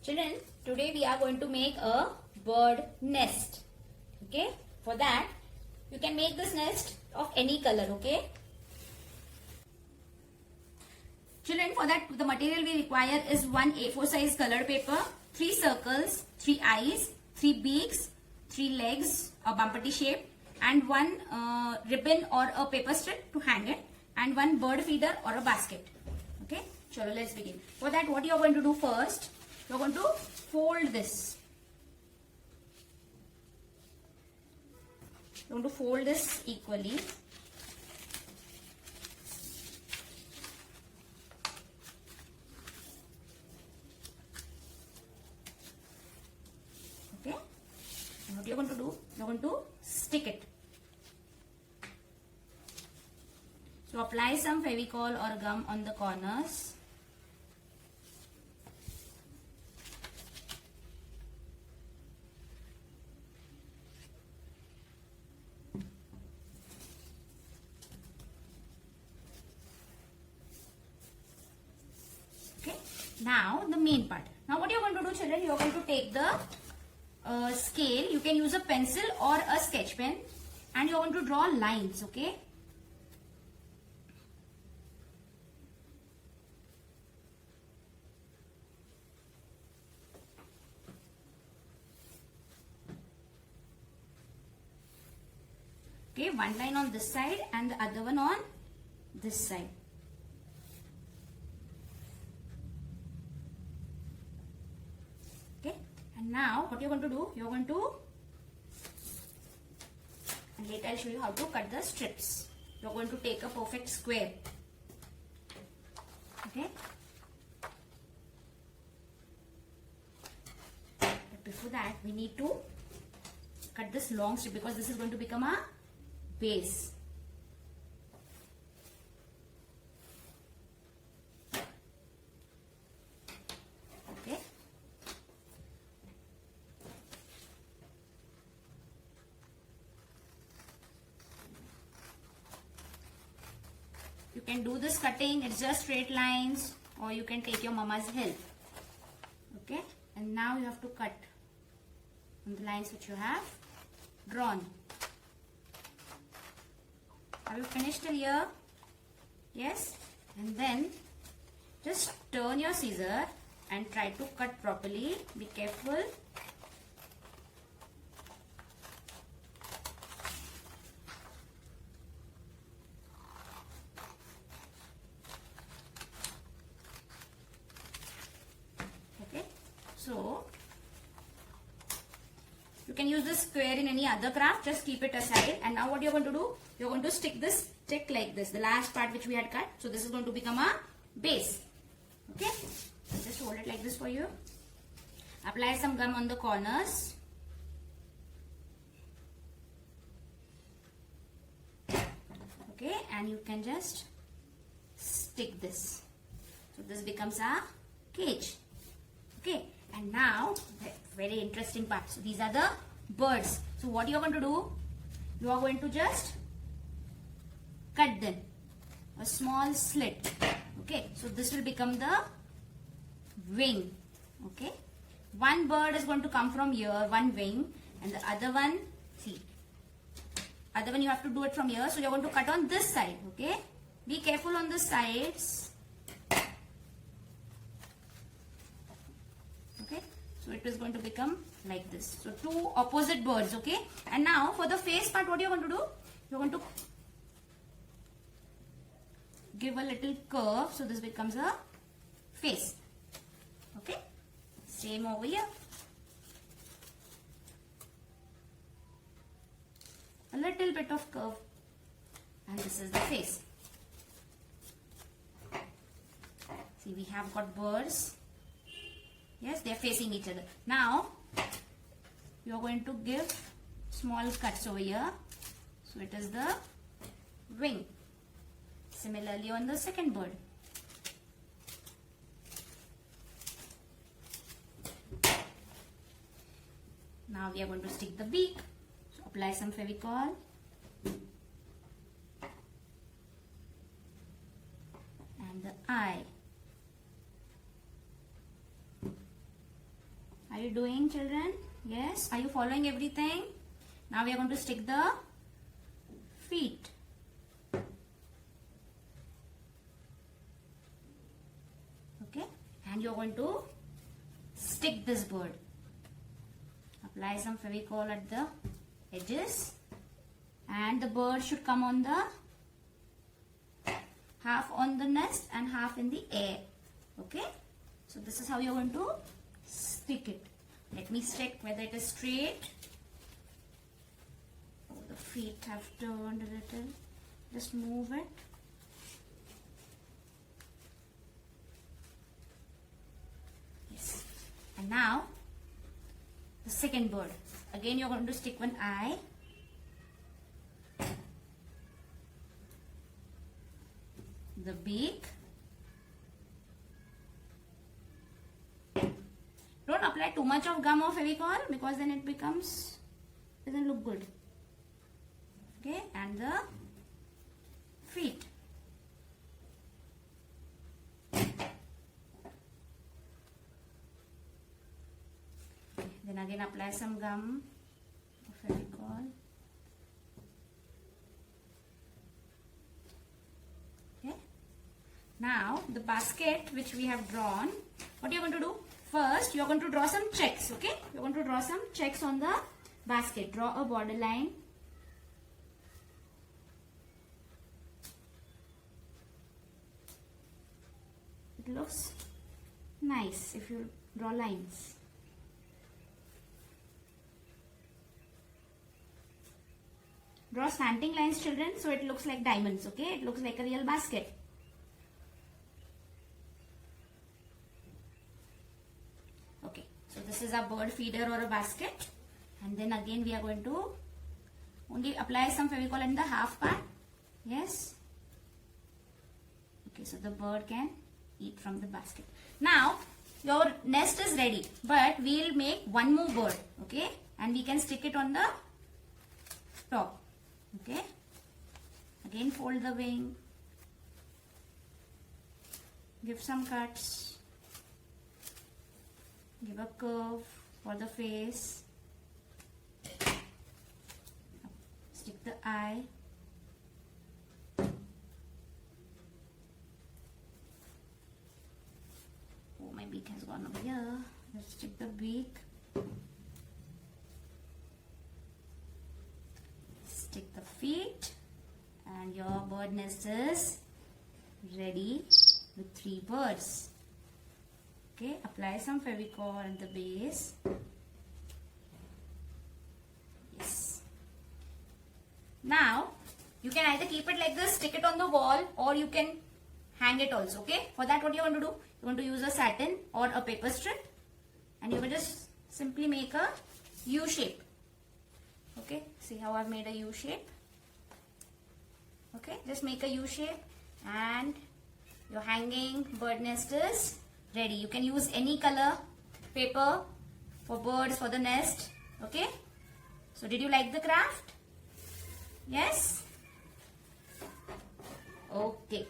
Children, today we are going to make a bird nest. Okay, for that you can make this nest of any color. Okay, children, for that the material we require is one A4 size colored paper, 3 circles, 3 eyes, 3 beaks, 3 legs, a bumpety shape, and one ribbon or a paper strip to hang it, and one bird feeder or a basket. Okay, so let's begin. For that, what you are going to do first, you are going to fold this. You are going to fold this equally. Okay, and what you are going to do, you are going to stick it. So apply some Fevicol or gum on the corners. Okay, now the main part. Now what you are going to do, children, you are going to take the scale. You can use a pencil or a sketch pen, and you are going to draw lines. Okay. Okay, one line on this side and the other one on this side. Okay, and now what you're going to do, you're going to, and later I'll show you how to cut the strips. You're going to take a perfect square. Okay, but before that we need to cut this long strip because this is going to become a base. Okay. You can do this cutting, it's just straight lines, or you can take your mama's help. Okay, and now you have to cut on the lines which you have drawn. Have you finished till here? Yes? And then just turn your scissor and try to cut properly. Be careful. Okay. So you can use this square in any other craft. Just keep it aside. And now what you're going to do? You're going to stick this stick like this. The last part which we had cut. So this is going to become a base. Okay. I'll just hold it like this for you. Apply some gum on the corners. Okay. And you can just stick this. So this becomes a cage. Okay. And now, very interesting part. So these are the birds. So what you are going to do? You are going to just cut them. A small slit. Okay. So this will become the wing. Okay. One bird is going to come from here, one wing. And the other one, see. Other one you have to do it from here. So you are going to cut on this side. Okay. Be careful on the sides. Okay, so it is going to become like this. So two opposite birds. Okay, and now for the face part, what you are going to do? You are going to give a little curve, so this becomes a face. Okay, same over here. A little bit of curve, and this is the face. See, we have got birds. Yes, they are facing each other. Now, you are going to give small cuts over here. So, it is the wing. Similarly, on the second bird. Now, we are going to stick the beak. So, apply some Fevicol. And the eye. Are you doing, children? Yes. Are you following everything? Now we are going to stick the feet. Okay. And you're going to stick this bird. Apply some Fevicol at the edges. And the bird should come on the half on the nest and half in the air. Okay. So this is how you're going to stick it. Let me check whether it is straight. Oh, the feet have turned a little. Just move it. Yes. And now the second bird. Again you're going to stick one eye. The beak. Don't apply too much of gum or Fevicol because then it doesn't look good. Okay, and the feet. Then again apply some gum or Fevicol. Okay. Now the basket which we have drawn, what you're going to do? First, you're going to draw some checks, okay? You're going to draw some checks on the basket. Draw a border line. It looks nice if you draw lines. Draw slanting lines, children, so it looks like diamonds, okay? It looks like a real basket. Okay, so this is a bird feeder or a basket, and then again we are going to only apply some Fevicol in the half part. Yes. Okay, so the bird can eat from the basket. Now your nest is ready, but we will make one more bird, okay, and we can stick it on the top. Okay, again fold the wing, give some cuts. Give a curve for the face. Stick the eye. Oh, my beak has gone over here. Let's stick the beak. Stick the feet. And your bird nest is ready with 3 birds. Okay, apply some Fevicol at the base. Yes. Now, you can either keep it like this, stick it on the wall, or you can hang it also, okay? For that, what you're going to do? You're going to use a satin or a paper strip, and you will just simply make a U shape. Okay, see how I've made a U shape? Okay, just make a U shape, and your hanging bird nest is ready. You can use any color paper for birds, for the nest. Okay. So did you like the craft? Yes? Okay.